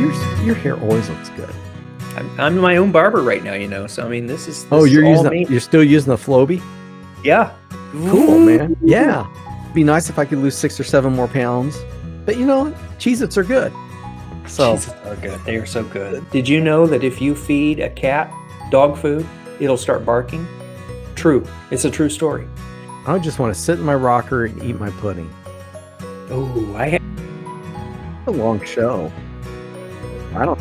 your hair always looks good. I'm my own barber right now, so I mean, this is You're still using the Flowbee? Yeah. Cool, man. Yeah. Be nice if I could lose 6 or 7 more pounds. But you know, Cheez-Its are good. So Cheez-Its are good. They are so good. Did you know that if you feed a cat dog food, it'll start barking? True. It's a true story. I just want to sit in my rocker and eat my pudding. Oh, I have a long show. I don't.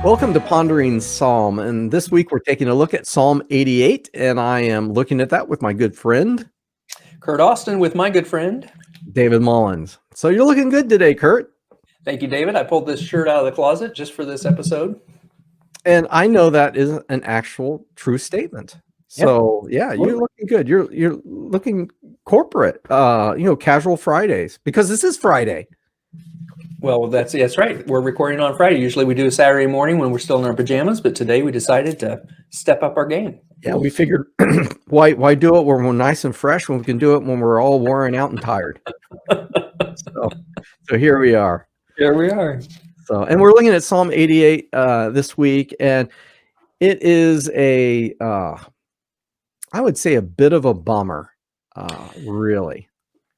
Welcome to Pondering Psalm, and this week we're taking a look at Psalm 88, and I am looking at that with my good friend Kurt Austin with my good friend David Mullins. So you're looking good today, Kurt. Thank you, David. I pulled this shirt out of the closet just for this episode. And I know that is an actual true statement. So yeah, you're looking good. You're looking corporate, casual Fridays, because this is Friday. Well, that's right. We're recording on Friday. Usually we do a Saturday morning when we're still in our pajamas, but today we decided to step up our game. Yeah, we figured why do it when we're nice and fresh when we can do it when we're all worn out and tired. So here we are. Here we are. So, and we're looking at Psalm 88 this week, and it is I would say a bit of a bummer, really.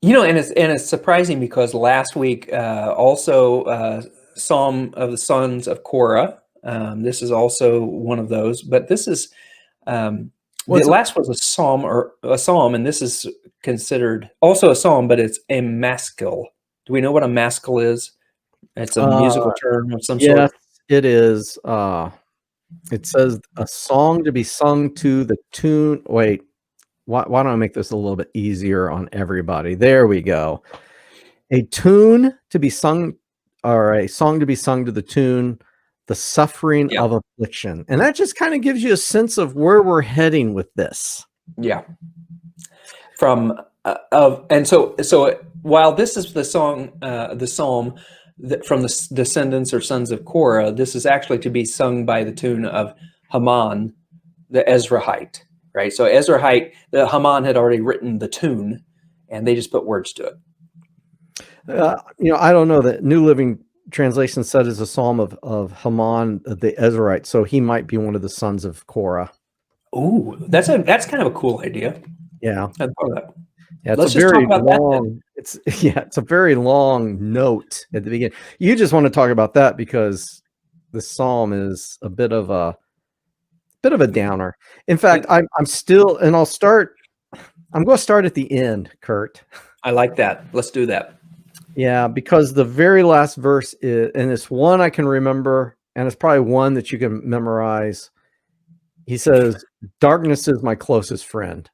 And it's surprising because last week also Psalm of the Sons of Korah. This is also one of those, but this is the last was a psalm, and this is considered also a psalm, but it's a maskil. Do we know what a maskil is? It's a musical term of some sort. Yes, it is. It says a song to be sung to the tune. Wait. Why don't I make this a little bit easier on everybody? There we go. A tune to be sung, or a song to be sung to the tune, the suffering of affliction. And that just kind of gives you a sense of where we're heading with this. Yeah. So while this is the song, the psalm from the descendants or sons of Korah, this is actually to be sung by the tune of Haman, the Ezrahite. Right, so the Haman had already written the tune, and they just put words to it. I don't know. The New Living Translation said it's a psalm of Haman, the Ezrahite, so he might be one of the sons of Korah. Oh, that's kind of a cool idea. Yeah, I love that. Yeah, it's a very long. It's a very long note at the beginning. You just want to talk about that because the psalm is a bit of a downer. In fact, I'm going to start at the end, Kurt. I like that. Let's do that. Yeah, because the very last verse is, and it's one I can remember, and it's probably one that you can memorize. He says, "Darkness is my closest friend."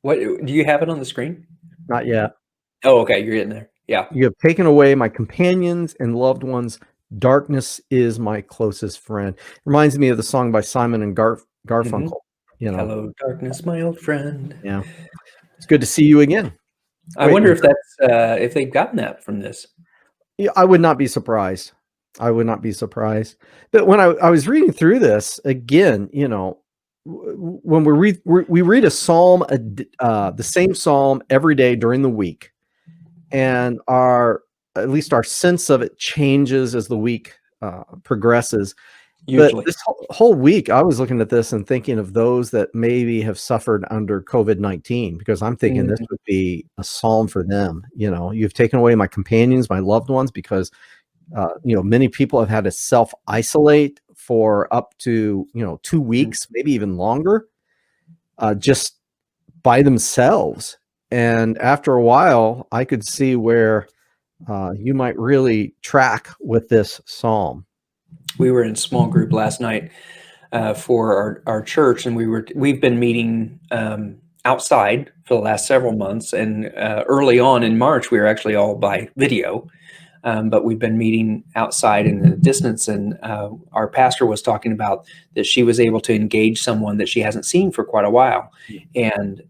What, do you have it on the screen? Not yet. Oh, okay. You're getting there. Yeah. "You have taken away my companions and loved ones. Darkness is my closest friend." Reminds me of the song by Simon and Garfunkel. Mm-hmm. Hello, darkness, my old friend. Yeah, it's good to see you again. I wonder if that's if they've gotten that from this. Yeah, I would not be surprised. But when I was reading through this again, when we read a psalm, the same psalm every day during the week, and at least our sense of it changes as the week progresses. Usually. But this whole week, I was looking at this and thinking of those that maybe have suffered under COVID-19, because I'm thinking this would be a psalm for them. You've taken away my companions, my loved ones, because many people have had to self-isolate for up to 2 weeks, maybe even longer, just by themselves. And after a while, I could see where you might really track with this psalm. We were in small group last night for our church, and we've been meeting outside for the last several months. And early on in March, we were actually all by video, but we've been meeting outside in the distance. And our pastor was talking about that she was able to engage someone that she hasn't seen for quite a while, and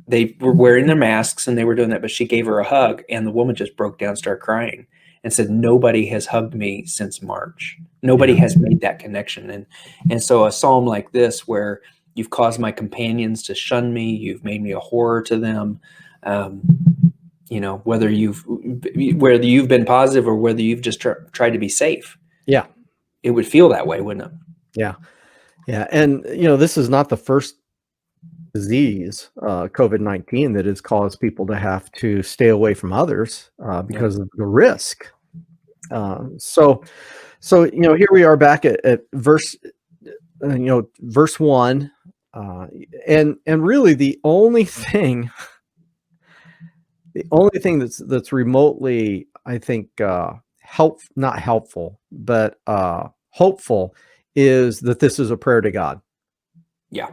they were wearing their masks and they were doing that, but she gave her a hug, and the woman just broke down, started crying. and said, nobody has hugged me since March. Nobody Yeah. has made that connection. And so a psalm like this, where you've caused my companions to shun me, you've made me a horror to them. Whether you've been positive or whether you've just tried to be safe, Yeah. it would feel that way, wouldn't it? Yeah. Yeah. And, this is not the first disease, COVID-19, that has caused people to have to stay away from others Yeah. because of the risk. So here we are back at verse 1, and really the only thing that's remotely, I think, not helpful, but hopeful, is that this is a prayer to God. Yeah.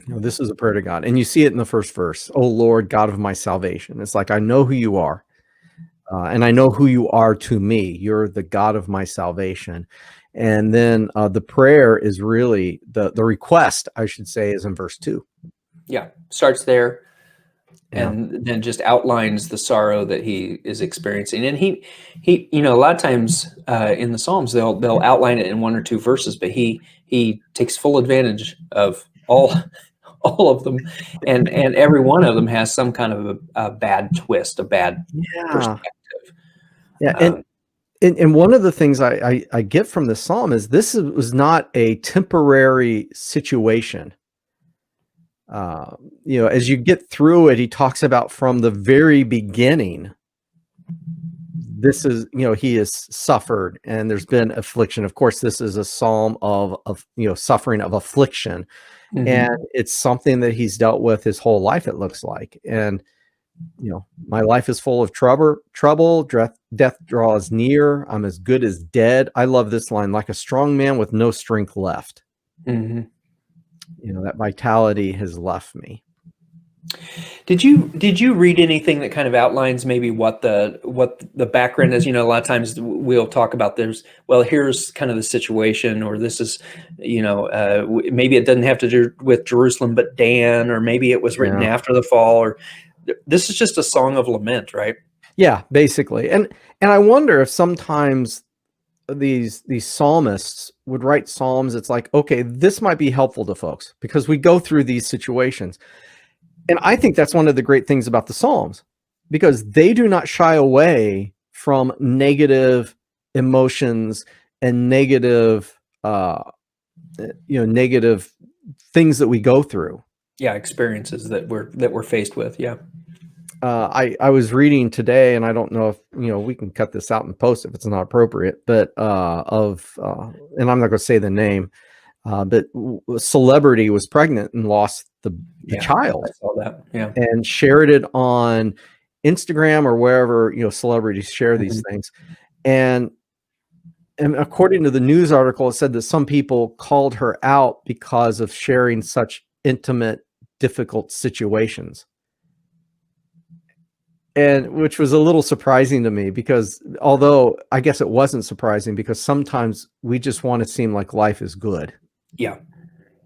This is a prayer to God, and you see it in the first verse. "O Lord, God of my salvation." It's like, I know who you are, and I know who you are to me. You're the God of my salvation. And then the prayer is really the request, I should say, is in verse 2. Yeah. Starts there. Yeah. And then just outlines the sorrow that he is experiencing. And he, a lot of times in the Psalms, they'll outline it in one or two verses, but he takes full advantage of all of them, and every one of them has some kind of a bad twist, a bad Yeah. perspective. Yeah. Um, And one of the things I get from this psalm is was not a temporary situation. As you get through it, he talks about from the very beginning, this is, he has suffered and there's been affliction. Of course, this is a psalm of suffering, of affliction. And mhm, it's something that he's dealt with his whole life, it looks like. And, my life is full of trouble, death draws near. I'm as good as dead. I love this line, like a strong man with no strength left. mhm. That vitality has left me. Did you read anything that kind of outlines maybe what the background is? A lot of times we'll talk about here's kind of the situation, or this is, maybe it doesn't have to do with Jerusalem, but Dan, or maybe it was written Yeah. after the fall, or this is just a song of lament, right? Yeah, basically. And I wonder if sometimes these psalmists would write psalms. It's like, okay, this might be helpful to folks because we go through these situations. And I think that's one of the great things about the Psalms, because they do not shy away from negative emotions and negative, negative things that we go through. Yeah, experiences that we're faced with. Yeah. I was reading today, and I don't know if we can cut this out and post if it's not appropriate, but and I'm not going to say the name, but a celebrity was pregnant and lost the Yeah, child, I saw that. Yeah. and shared it on Instagram or wherever celebrities share these Mhm. things. And according to the news article, it said that some people called her out because of sharing such intimate, difficult situations. And which was a little surprising to me, because although I guess it wasn't surprising, because sometimes we just want to seem like life is good. Yeah.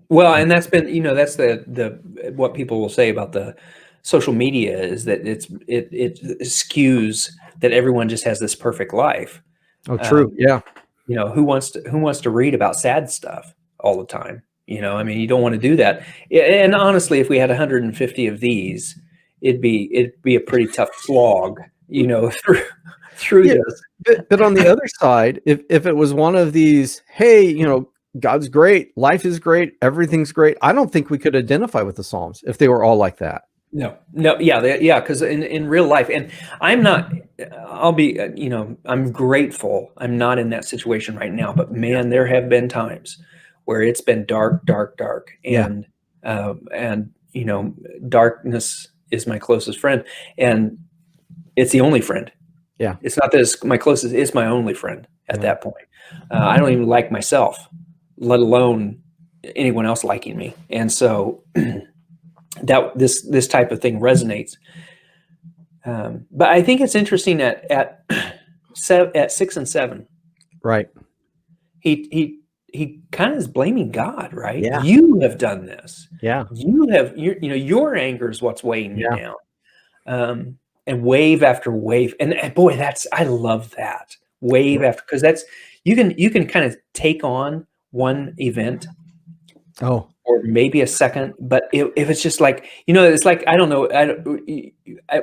Well, and that's been, that's the what people will say about the social media is that it skews that everyone just has this perfect life. Oh, true. Um, Yeah. who wants to read about sad stuff all the time? I mean, you don't want to do that. And honestly, if we had 150 of these, it'd be a pretty tough slog, through Yeah. this. But on the other side, if it was one of these, hey, God's great, life is great, everything's great, I don't think we could identify with the Psalms if they were all like that. No, no, yeah, because in real life, and I'm not, I'll be, I'm grateful I'm not in that situation right now, but Yeah. man, there have been times where it's been dark, dark, dark, Yeah. and darkness is my closest friend, and it's the only friend. Yeah. It's not that it's my closest; it's my only friend at Yeah. that point. I don't even like myself, let alone anyone else liking me, and so. That this type of thing resonates. But I think it's interesting at 6 and 7, Right. he kind of is blaming God, right? Yeah. You have done this. Yeah. You have your anger is what's weighing me Yeah. down. and wave after wave. And boy, I love that wave after, because that's, you can kind of take on one event Oh, or maybe a second, but if it's just like, it's like, I don't know,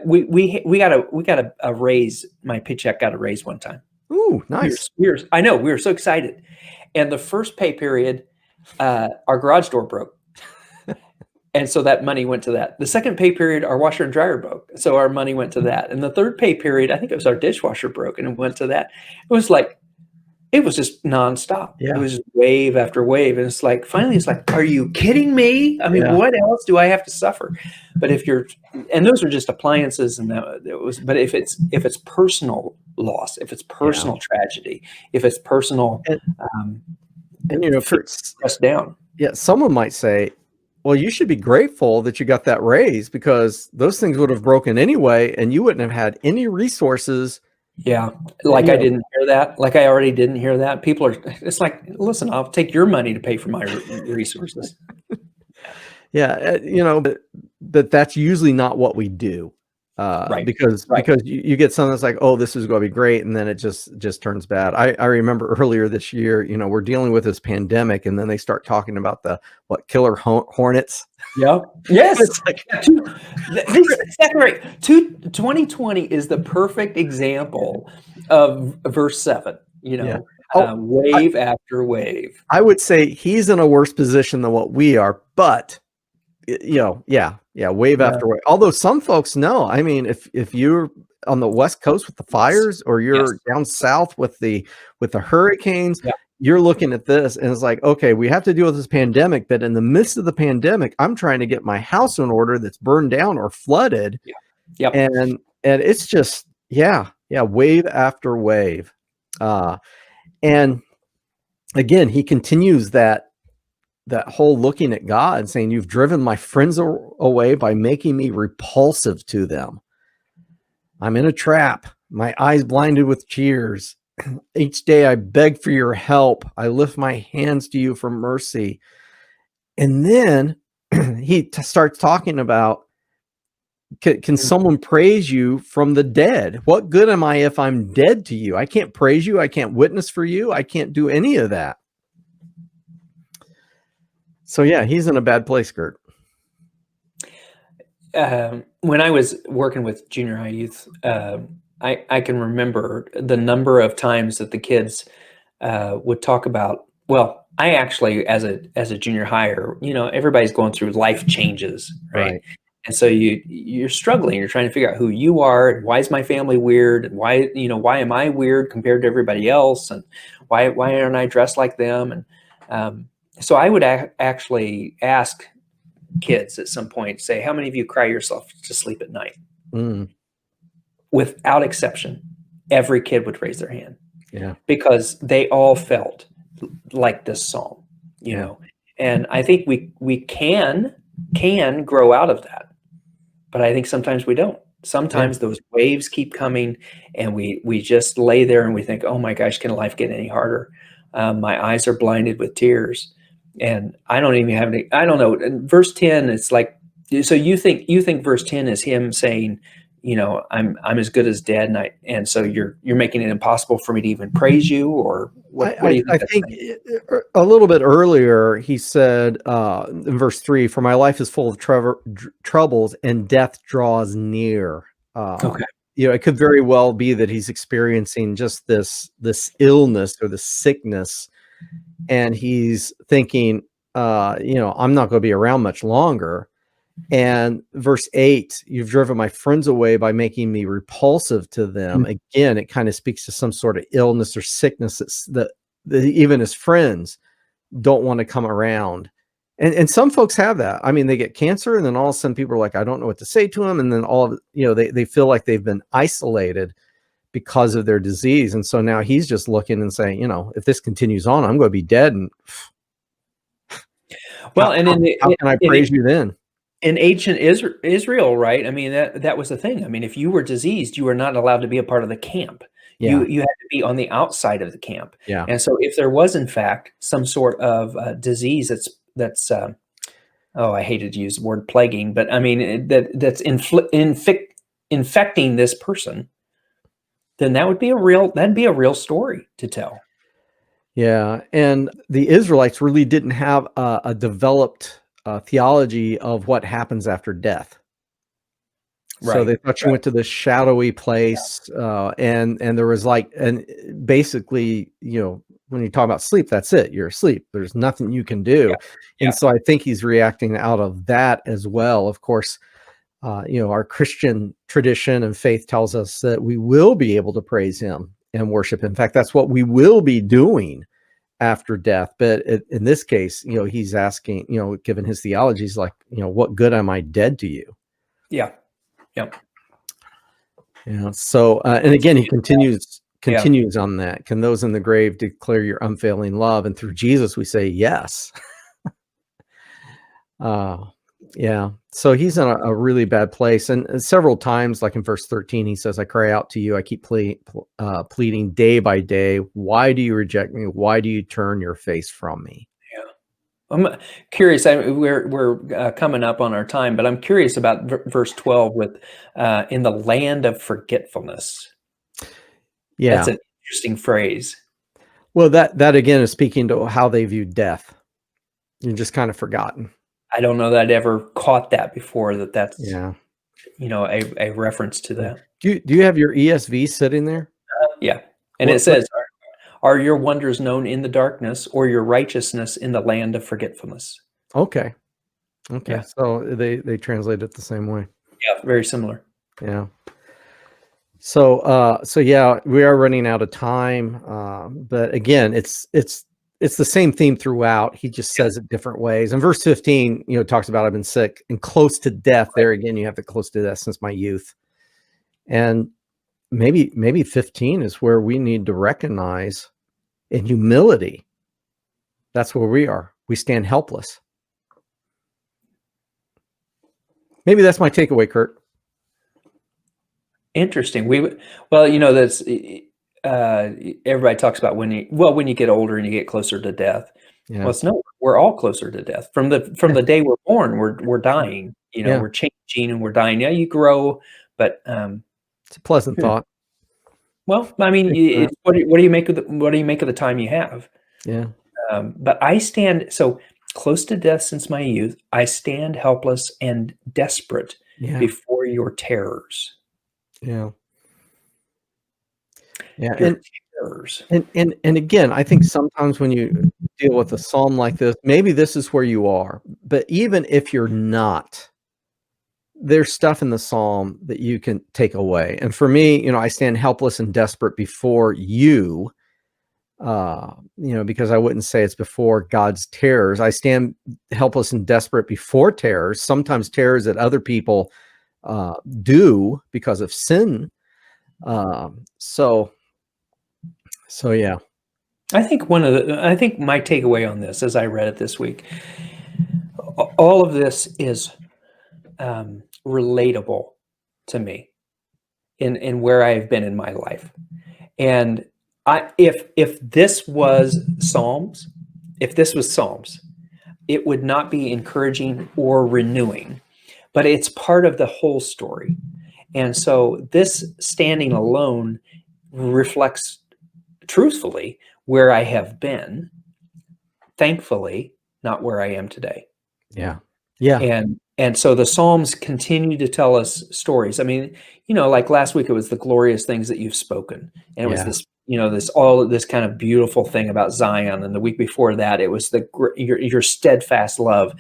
we got a raise. My paycheck got a raise one time. ooh, nice. I know, we were so excited. And the first pay period, our garage door broke. And so that money went to that. The second pay period, our washer and dryer broke. So our money went to that. And the third pay period, I think it was our dishwasher broke and it went to that. It was just nonstop. It Yeah, was just wave after wave. And it's like, finally, it's like, are you kidding me? I mean, yeah, what else do I have to suffer? But and those are just appliances. And but if it's personal loss, if it's yeah. personal tragedy, if it's personal, And, um, and you know, for pressed down. yeah, someone might say, well, you should be grateful that you got that raise because those things would have broken anyway, and you wouldn't have had any resources. Yeah. Like You I know, didn't hear that. Like I already didn't hear that. It's like, listen, I'll take your money to pay for my resources. yeah, but that's usually not what we do, Right. because Right. you get something that's like, oh, this is going to be great, and then it just turns bad. I remember earlier this year, we're dealing with this pandemic, and then they start talking about the killer hornets. Yeah. Yes. It's like, Second rate. 2020 is the perfect example of verse 7, yeah. Oh, wave after wave. I would say he's in a worse position than what we are, but yeah, wave Yeah. after wave. Although some folks know, I mean, if you're on the West Coast with the fires, or Yes. you're down south with the hurricanes, Yeah. you're looking at this and it's like, okay, we have to deal with this pandemic, but in the midst of the pandemic, I'm trying to get my house in order that's burned down or flooded, Yeah. Yep. and it's just wave after wave. And again, he continues that whole looking at God and saying, you've driven my friends away by making me repulsive to them. I'm in a trap, my eyes blinded with tears. Each day I beg for your help. I lift my hands to you for mercy. And then he starts talking about, can someone praise you from the dead? What good am I if I'm dead to you? I can't praise you. I can't witness for you. I can't do any of that. So yeah, he's in a bad place, Kurt. When I was working with junior high youth, I can remember the number of times that the kids would talk about. Well, I actually, as a junior higher, everybody's going through life changes, right? And so you're struggling. You're trying to figure out who you are, and why is my family weird, and why am I weird compared to everybody else, and why aren't I dressed like them? And so I would actually ask kids at some point, say, how many of you cry yourself to sleep at night? Mm, Without exception, every kid would raise their hand. yeah. Because they all felt like this psalm, and I think we can grow out of that, but I think sometimes we don't. Sometimes those waves keep coming, and we just lay there and we think, oh my gosh, can life get any harder? My eyes are blinded with tears, and I don't even have any. I don't know. In verse 10, it's like, so you think verse 10 is him saying, I'm as good as dead, and so you're making it impossible for me to even praise you, or what do you think? I think a little bit earlier he said in verse 3, "For my life is full of troubles, and death draws near." Okay. It could very well be that he's experiencing just this illness or the sickness, and he's thinking, I'm not going to be around much longer. And verse 8, you've driven my friends away by making me repulsive to them. Mm. Again, it kind of speaks to some sort of illness or sickness that even his friends don't want to come around. And some folks have that. I mean, they get cancer, and then all of a sudden people are like, I don't know what to say to them. And then they feel like they've been isolated because of their disease. And so now he's just looking and saying, if this continues on, I'm going to be dead. And Well, how can I praise you then? In ancient Israel, right? I mean, that was the thing. I mean, if you were diseased, you were not allowed to be a part of the camp. Yeah. You had to be on the outside of the camp. Yeah. And so if there was in fact some sort of disease that's I hated to use the word plaguing, but I mean that's infecting this person, then that'd be a real story to tell. Yeah, and the Israelites really didn't have a developed theology of what happens after death. So Right. they thought you Right. went to this shadowy place, and there was like, and basically, when you talk about sleep, that's it. You're asleep. There's nothing you can Yeah. do, and Yeah. so I think he's reacting out of that as well. Of course, our Christian tradition and faith tells us that we will be able to praise Him and worship. In fact, that's what we will be doing after death. But in this case, he's asking, given his theology, he's like, what good am I dead to you? Yeah. Yeah. So, and again, he continues Yeah. on that. Can those in the grave declare your unfailing love? And through Jesus, we say yes. uh, yeah. So he's in a really bad place. And several times, like in verse 13, he says, I cry out to you. I keep pleading day by day. Why do you reject me? Why do you turn your face from me? I'm curious. We're coming up on our time, but I'm curious about verse 12 with in the land of forgetfulness. Yeah. That's an interesting phrase. Well, that again is speaking to how they view death. You're just kind of forgotten. I don't know that I'd ever caught that before. That's Yeah. a reference to Yeah. that. Do you have your ESV sitting there? Yeah, and it What? says, "Are your wonders known in the darkness, or your righteousness in the land of forgetfulness?" Okay. Okay. Yeah, So they translate it the same way. yeah, very similar. Yeah. So yeah, we are running out of time. But again, it's the same theme throughout. He just says it different ways. And verse 15, talks about I've been sick and close to death. There again, you have the close to death since my youth. And maybe 15 is where we need to recognize in humility. That's where we are. We stand helpless. Maybe that's my takeaway, Kurt. Interesting. That's everybody talks about when you get older and you get closer to death. Well, Yeah. it's no, we're all closer to death from the day we're born. We're dying. Yeah. We're changing and we're dying. Yeah, you grow, but It's a pleasant thought. well, I mean, what do you make of the time you have? Yeah. But I stand so close to death since my youth. I stand helpless and desperate Yeah. before your terrors. Yeah. Yeah. Your terrors. And again, I think sometimes when you deal with a psalm like this, maybe this is where you are. But even if you're not, there's stuff in the psalm that you can take away. And for me, I stand helpless and desperate before you. Because I wouldn't say it's before God's terrors. I stand helpless and desperate before terrors, sometimes terrors that other people do because of sin. So yeah. I think my takeaway on this, as I read it this week, all of this is relatable to me in where I've been in my life. And if this was Psalms, it would not be encouraging or renewing, but it's part of the whole story. And so this standing alone reflects truthfully where I have been, thankfully, not where I am today. Yeah. Yeah. And so the Psalms continue to tell us stories. I mean, like last week, it was the glorious things that you've spoken. And it was this kind of beautiful thing about Zion. And the week before that, it was your steadfast love.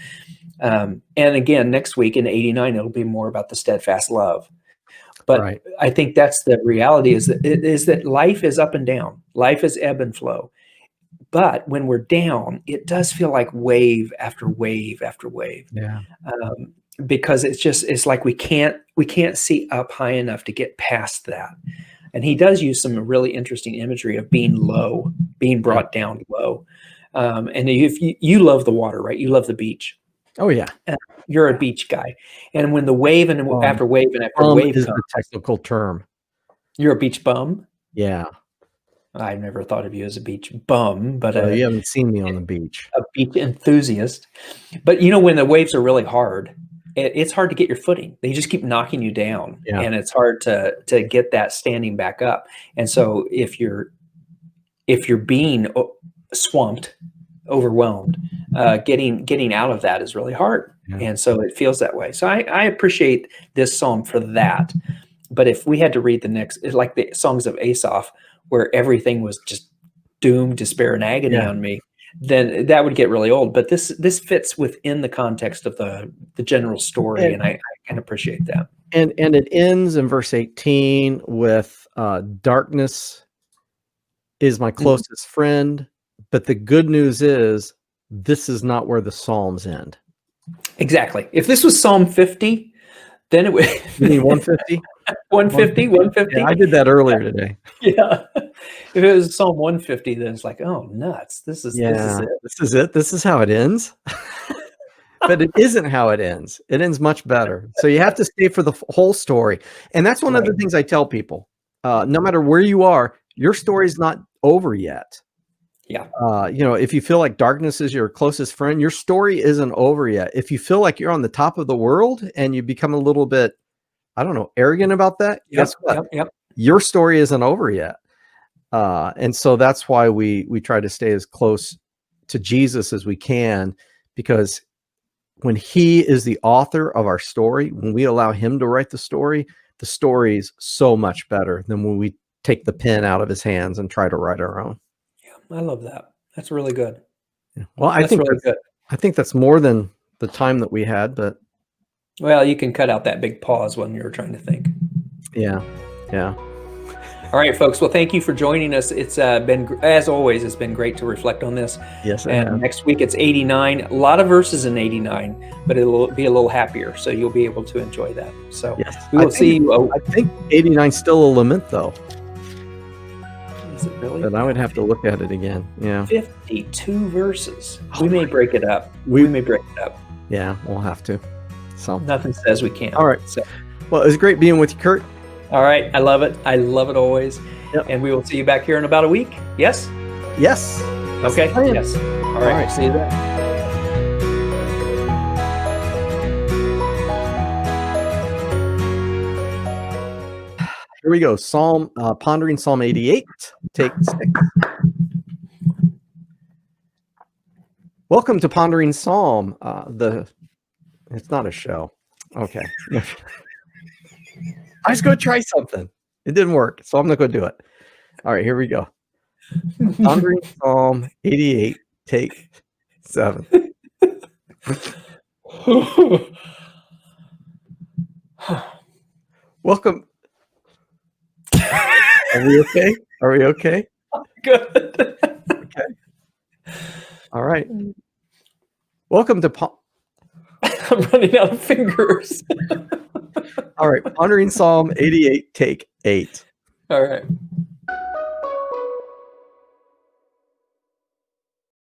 And again, next week in 89, it'll be more about the steadfast love. But Right. I think that's the reality is that life is up and down. Life is ebb and flow. But when we're down, it does feel like wave after wave after wave. Yeah. Because it's like we can't see up high enough to get past that. And he does use some really interesting imagery of being low, being brought down low. And if you love the water, right? You love the beach. Oh yeah. You're a beach guy. And when the wave and after wave and after wave is comes, the technical term. you're a beach bum. Yeah. I never thought of you as a beach bum, but Well, you haven't seen me on the beach. a beach enthusiast. But when the waves are really hard it's hard to get your footing. They just keep knocking you down, Yeah. and it's hard to get that standing back up. And so if you're being swamped, overwhelmed, getting out of that is really hard. Yeah. And so it feels that way. So I appreciate this psalm for that. But if we had to read the next, it's like the songs of Asaph, where everything was just doom, despair, and agony Yeah. on me, then that would get really old. But this fits within the context of the general story, and I can appreciate that. And it ends in verse 18 with darkness is my closest friend, but the good news is this is not where the Psalms end. Exactly. If this was Psalm 50, then it would. You mean 150? 150, 150. Yeah, I did that earlier today. Yeah. If it was Psalm 150, then it's like, oh, nuts. This is it. This is it. This is how it ends. But it isn't how it ends. It ends much better. So you have to stay for the whole story. And that's one of the things I tell people. No matter where you are, your story is not over yet. Yeah. If you feel like darkness is your closest friend, your story isn't over yet. If you feel like you're on the top of the world and you become a little bit, I don't know, arrogant about that, guess what? Yep. Your story isn't over yet. And so that's why we try to stay as close to Jesus as we can, because when he is the author of our story, when we allow him to write the story is so much better than when we take the pen out of his hands and try to write our own. Yeah, I love that. That's really good. Yeah. Well, I think that's more than the time that we had, but well, you can cut out that big pause when you're trying to think. Yeah. All right, folks. Well, thank you for joining us. It's been, as always, it's been great to reflect on this. Yes, and next week it's 89. A lot of verses in 89, but it'll be a little happier, so you'll be able to enjoy that. So yes. we will see you. I think 89 is still a lament, though. Is it really? But I would have to look at it again. Yeah. 52 verses. Oh we may break it up. We may break it up. Yeah, we'll have to. So nothing says we can't. All right. So, well, it was great being with you, Kurt. All right. I love it. I love it always. Yep. And we will see you back here in about a week. Yes? Yes. Okay. Yes. All right. See you then. Here we go. Pondering Psalm 88, take 6. Welcome to Pondering Psalm. It's not a show. Okay. I was going to try something. It didn't work, so I'm not going to do it. All right, here we go. Pondering Psalm 88, take 7. Welcome. Are we okay? Are we okay? Good. Okay. All right. Welcome to I'm running out of fingers. All right. Pondering Psalm 88, take 8. All right.